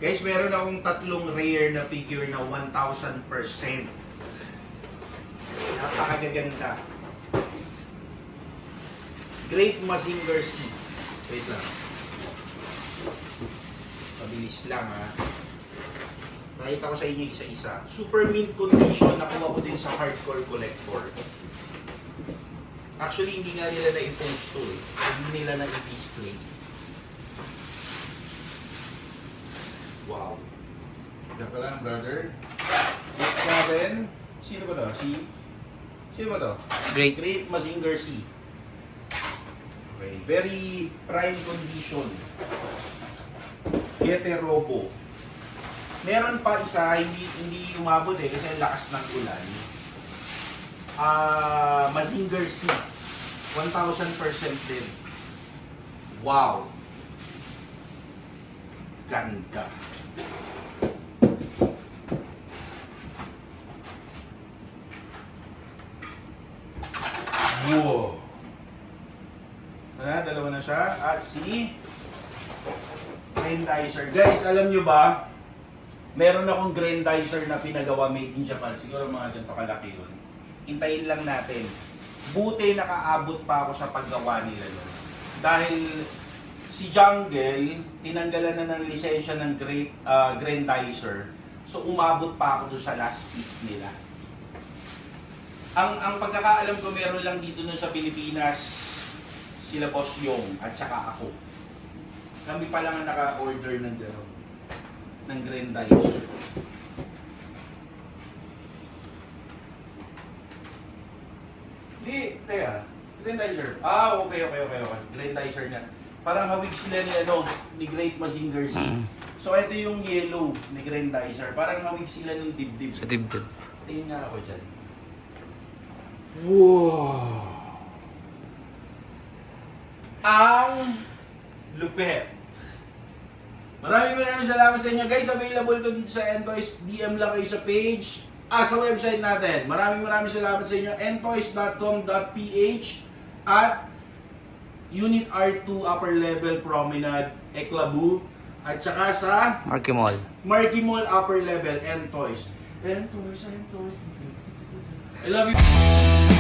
Guys, meron akong tatlong rare na figure na 1,000%. Napakagaganda. Great Mazinger Z. Wait lang. Pabilis lang ha. Nakita ko sa inyo isa-isa. Super mint condition. Nakuha ko din sa hardcore collector. Actually, hindi nga nila na-post to eh. Hindi nila na-display. Wow. Diyan ka lang, brother. Next natin. Sino ba to? Sino ba to? Great Mazinger Z. Okay. Very prime condition. Yete Robo. Meron pa isa, hindi umabot eh kasi ang lakas ng ulan. Mazinger Z. 1,000% din. Wow. Ganda. Wow. Dalawa na siya. At si Grandizer. Guys, alam nyo ba, meron akong Grandizer na pinagawa made in Japan. Siguro mga ganito kalaki yun. Hintayin lang natin. Buti nakaabot pa ako sa paggawa nila nun. Dahil si Jungle, tinanggalan na ng lisensya ng Grandizer. So umabot pa ako doon sa last piece nila. Ang pagkakaalam ko, meron lang dito nun sa Pilipinas, sila Boss Yong at saka ako. Kami pa lang ang naka-order ng gano'n, ng Grandizer. Hindi, kaya, Grandizer. Okay. Grandizer na. Parang hawig sila ni Great Mazinger Z. So ito yung yellow ni Grandizer. Parang hawig sila ng dibdib. Sa dibdib. Tingin nga ako dyan. Wow! Ang lupet. Maraming salamat sa inyo guys. Available to dito sa Entoys. DM lang kayo sa page. Sa website natin. Maraming salamat sa inyo. entoys.com.ph at Unit R2 Upper Level Promenade, Eclabu. At saka sa Marky Mall Upper Level, Entoys. I love you.